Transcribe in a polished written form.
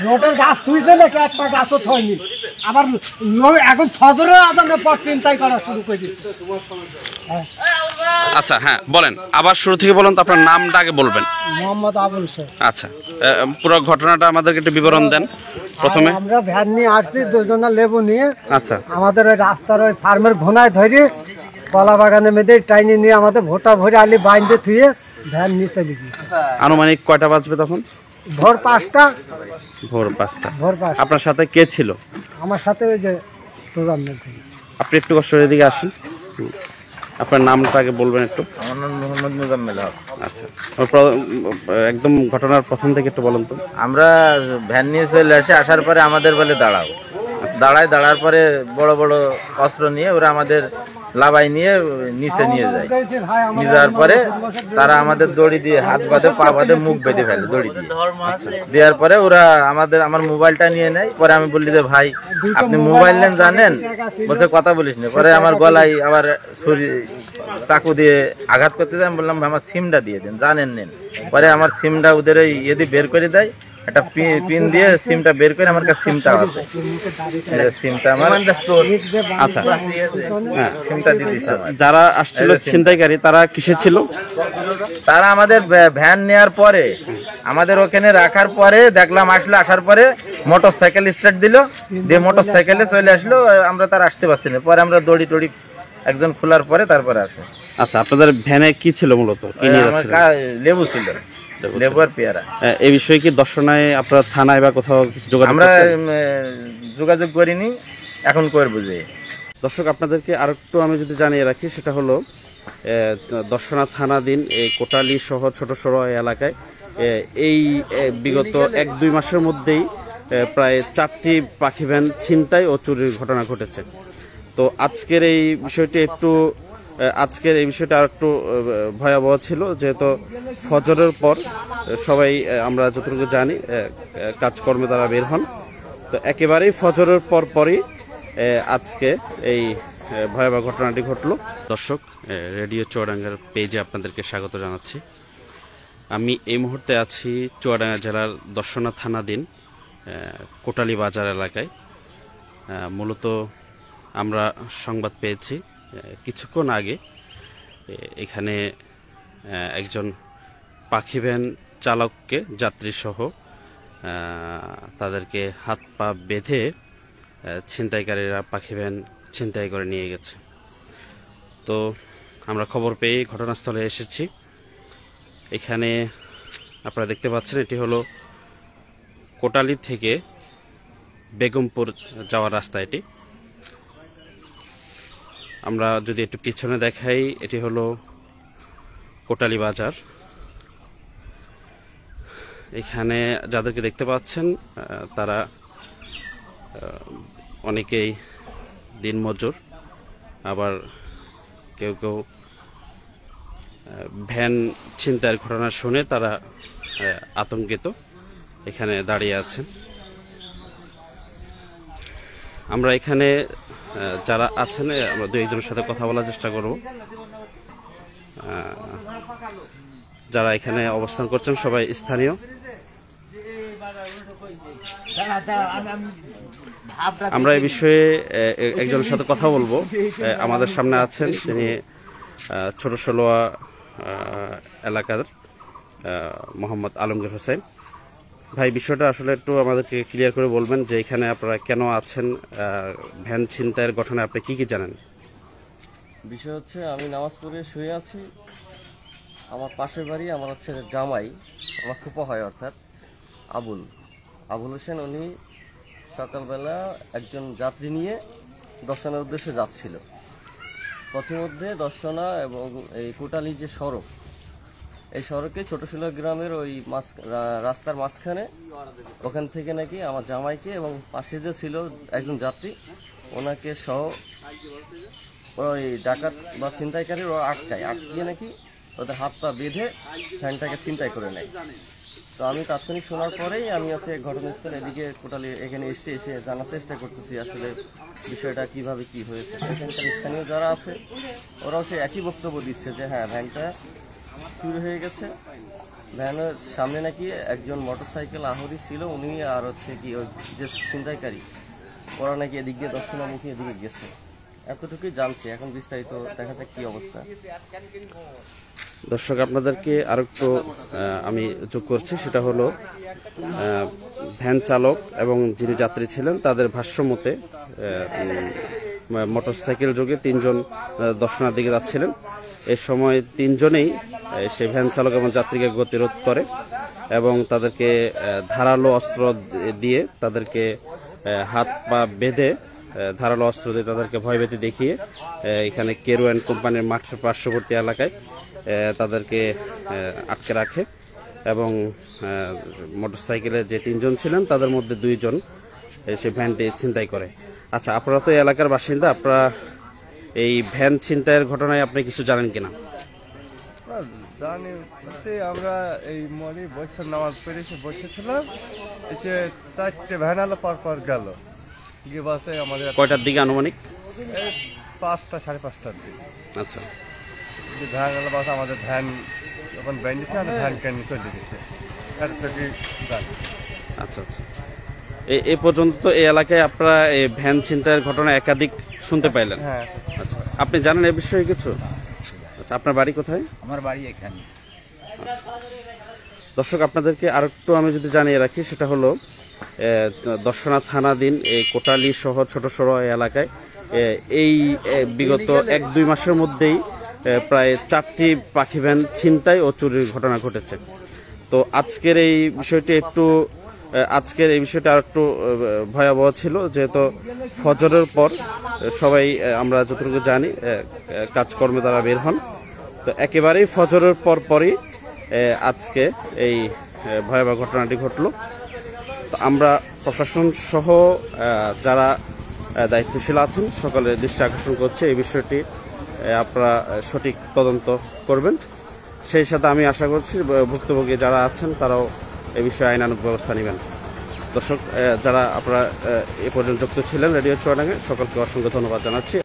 রোডের গাছ তুইছে নাকি একটা গাছও থয়নি, আবার এখন ফজরের আজানের পর চিন্তাই করা শুরু করে দিচ্ছে। আচ্ছা হ্যাঁ বলেন, আবার শুরু থেকে বলুন তো, আপনার নামটা আগে বলবেন। মোহাম্মদ আবুল শেখ। আচ্ছা, পুরো ঘটনাটা আমাদেরকে একটু বিবরণ দেন প্রথমে। আমরা ভ্যান নিয়ে আসছি, দুজনা লেবু নিয়ে। আচ্ছা, আমাদের ওই রাস্তার ওই ফার্মের ঘোনায় ধরে কলা বাগানে মেয়েদের টাইনি নিয়ে আমাদের ভোটা ভরে আলি বাইন্দে থুয়ে ভ্যান নিয়ে চলে গিয়েছে। আনুমানিক কয়টা বাজবে তখন? ভোর 5টা। ভোর 5টা। ভোর 5টা। আপনার সাথে কে ছিল? আমার সাথে ওই যে তোজান ছিল। আপনি একটু কষ্ট এদিকে আসেন, আপনার নামটা আগে বলবেন একটু। আমার নাম মোহাম্মদ মুজাম্মেল হক। আচ্ছা, একদম ঘটনার প্রথম থেকে একটু বলুন তো। আমরা ভ্যান নিয়ে চলে আসার পরে আমাদের বলে দাঁড়াও, দাঁড়ার পরে বড় বড় অস্ত্র নিয়ে ওরা আমাদের লাভাই নিয়ে নিচে নিয়ে যায়। নিয়ে যাওয়ার পরে তারা আমাদের দড়ি দিয়ে হাত বাঁধে, পা বাঁধে, মুখ বেঁধে ফেলে দড়ি দিয়ে। দেওয়ার পরে ওরা আমার মোবাইলটা নিয়ে নেয়। পরে আমি বললি যে ভাই আপনি মোবাইল নেন জানেন? বলছে কথা বলিস না। পরে আমার গলায় আবার ছুরি চাকু দিয়ে আঘাত করতে যায়। আমি বললাম আমার সিমটা দিয়ে দেন, জানেন নেন। পরে আমার সিমটা ওদের ওই ইয়ে বের করে দেয়, একটা পিন দিয়ে সিমটা বের করে আমার কাছে সিমটা আছে, সিমটা আমার। আচ্ছা, সিমটা দিয়ে দিছে। যারা আসছিল ছিনতাইকারী তারা কিসে ছিল? তারা আমাদের ভ্যান নেওয়ার পরে আমাদের ওখানে রাখার পরে দেখলাম আসার পরে মোটর সাইকেল স্টার্ট দিল, দিয়ে মোটর সাইকেলে চলে আসলো। আমরা তার আসতে পারছি না। পরে আমরা দড়ি টড়ি একজন খোলার পরে তারপরে আসে। আচ্ছা, আপনাদের ভ্যানে কি ছিল মূলত? লেবু ছিল, লেবু আর পেয়ারা। এই বিষয়ে কি দর্শনায় আপনার থানায় বা কোথাও যোগাযোগ? আমরা যোগাযোগ করিনি, এখন করবো। যে দর্শক আপনাদেরকে আরেকটু আমি যদি জানিয়ে রাখি, সেটা হলো দর্শনা থানাধীন এই কোটালী সহ ছোট সড়ো এলাকায় এই বিগত 1-2 মাসের মধ্যেই প্রায় 4টি পাখি ভ্যান ছিনতাই ও চুরির ঘটনা ঘটেছে। তো আজকের এই বিষয়টা আর একটু ভয়াবহ ছিল, যেহেতু ফজরের পর সবাই আমরা যতটুকু জানি কাজকর্মে তারা বের হন। তো একেবারেই ফজরের পরই আজকে এই ভয়াবহ ঘটনাটি ঘটলো। দর্শক, রেডিও চুয়াডাঙ্গার পেজে আপনাদেরকে স্বাগত জানাচ্ছি। আমি এই মুহূর্তে আছি চুয়াডাঙ্গা জেলার দর্শনা থানাধীন কোটালী বাজার এলাকায়। মূলত আমরা সংবাদ পেয়েছি কিছুক্ষণ আগে এখানে একজন পাখি ভ্যান চালককে যাত্রীসহ তাদেরকে হাত পা বেঁধে ছিনতাইকারীরা পাখি ভ্যান ছিনতাই করে নিয়ে গেছে। তো আমরা খবর পেয়ে ঘটনাস্থলে এসেছি। এখানে আপনারা দেখতে পাচ্ছেন, এটি হলো কোটালী থেকে বেগমপুর যাওয়ার রাস্তা। এটি আমরা যদি একটু পিছনে দেখাই, এটি হলো কোটালী বাজার। এখানে যাদেরকে দেখতে পাচ্ছেন তারা অনেকেই দিনমজুর, আবার কেউ কেউ ভ্যান ছিনতাইয়ের ঘটনা শুনে তারা আতঙ্কিত এখানে দাঁড়িয়ে আছেন। আমরা এখানে যারা আছেন আমরা 2-1জনের সাথে কথা বলার চেষ্টা করব। যারা এখানে অবস্থান করছেন সবাই স্থানীয়। আমরা এই বিষয়ে একজনের সাথে কথা বলবো। আমাদের সামনে আছেন তিনি ছোট সলোয়া এলাকার মোহাম্মদ আলমগীর হোসেন। ভাই, বিষয়টা আসলে একটু আমাদেরকে ক্লিয়ার করে বলবেন যে এখানে আপনারা কেন আছেন, ভ্যান ছিনতাইয়ের ঘটনায় আপনি কি জানেন? বিষয় হচ্ছে আমি নামাজ পড়ে শুয়ে আছি। আমার পাশের বাড়ি আমার হচ্ছে জামাই, আমার ফুপা হয়, অর্থাৎ আবুল হোসেন। উনি সকালবেলা একজন যাত্রী নিয়ে দর্শনার উদ্দেশ্যে যাচ্ছিল। পথিমধ্যে দর্শনা এবং এই কোটালী যে সড়ক, এই সড়কে ছোট শিলা গ্রামের ওই রাস্তার মাঝখানে ওখান থেকে নাকি আমার জামাইকে এবং পাশে যে ছিল একজন যাত্রী ওনাকে সহ ওই ডাকাত বা ছিনতাইকারীর ওরা আটকিয়ে নাকি ওদের হাত পা বেঁধে ভ্যানটাকে ছিনতাই করে নেয়। তো আমি তাৎক্ষণিক শোনার পরেই আমি আছে ঘটনাস্থলে এদিকে কোটালী এখানে এসে জানার চেষ্টা করতেছি আসলে বিষয়টা কিভাবে কি হয়েছে। এখানকার স্থানীয় যারা আছে ওরাও সে একই বক্তব্য দিচ্ছে যে হ্যাঁ, ভ্যানটা চুরি হয়ে গেছে ভ্যানের সামনে নাকি একজন মোটরসাইকেল আহরি ছিল, উনি আর হচ্ছে কি ওই যে ছিনতাইকারী ওরা নাকি এদিক দিয়ে দক্ষিণামুখী এদিকে গেছে, এতটুকুই জানছি। এখন বিস্তারিত দেখা যাক কি অবস্থা। দর্শক, আপনাদেরকে আরেকটু আমি যোগ করছি, সেটা হলো ভ্যান চালক এবং যিনি যাত্রী ছিলেন তাদের ভাষ্য মতে মোটরসাইকেল যোগে 3 জন দর্শনার দিকে যাচ্ছিলেন। এই সময় 3 জনেই সেই ভ্যান চালক এবং যাত্রীকে গতিরোধ করে এবং তাদেরকে ধারালো অস্ত্র দিয়ে তাদেরকে হাত পা বেঁধে ধারালো অস্ত্র দিয়ে তাদেরকে ভয়ভীতি দেখিয়ে এখানে কেরু অ্যান্ড কোম্পানির মাঠের পার্শ্ববর্তী এলাকায় তাদেরকে আটকে রাখে এবং মোটরসাইকেলে যে 3 জন ছিলেন তাদের মধ্যে 2 জন সেই ভ্যানটি ছিনতাই করে। আচ্ছা, আপনারা তো এলাকার বাসিন্দা, আপনারা এই ভ্যান ছিনতাইয়ের ঘটনায় আপনি কিছু জানেন কিনা? জানি বলতে আমরা এই মনি বৈশাখ নামাজ পেরেছি, বসেছিলাম, এসে 4টে ভ্যান আলো পর গেল, গিয়ে বাসে আমাদের কয়টার দিকে আনুমানিক? এই 5টা 5:30টার দিকে। আচ্ছা, যে ভ্যান আলো বাস আমাদের ভ্যান যখন ব্যান্ডিতে আমাদের ভ্যান কেন চলে গেছে, এর থেকে জানি। আচ্ছা আচ্ছা, এই পর্যন্ত এই এলাকায় আপনারা এই ভ্যান ছিনতাইয়ের ঘটনা একাধিক শুনতে পাইলেন? হ্যাঁ। আচ্ছা, আপনি জানেন এই বিষয়ে কিছু? আচ্ছা, আপনার বাড়ি কোথায়? আমার বাড়ি এখানে। দর্শক, আপনাদেরকে আরেকটু আমি যদি জানিয়ে রাখি, সেটা হলো দর্শনা থানাধীন এই কোটালী সহ ছোট সড়ো এলাকায় এই বিগত 1-2 মাসের মধ্যেই প্রায় 4টি পাখি ভ্যান ছিনতাই ও চুরির ঘটনা ঘটেছে। তো আজকের এই বিষয়টা আর একটু ভয়াবহ ছিল, যেহেতু ফজরের পর সবাই আমরা যতটুকু জানি কাজকর্মে তারা বের হন। তো একেবারেই ফজরের পরই আজকে এই ভয়াবহ ঘটনাটি ঘটল। তো আমরা প্রশাসন সহ যারা দায়িত্বশীল আছেন সকলের দৃষ্টি আকর্ষণ করছে এই বিষয়টি আপনারা সঠিক তদন্ত করবেন। সেই সাথে আমি আশা করছি ভুক্তভোগী যারা আছেন তারাও এই বিষয়ে আইনানুগ ব্যবস্থা নেবেন। দর্শক, যারা আপনারা এ পর্যন্ত যুক্ত ছিলেন রেডিও চুয়াডাঙ্গায়, সকলকে অসংখ্য ধন্যবাদ জানাচ্ছি।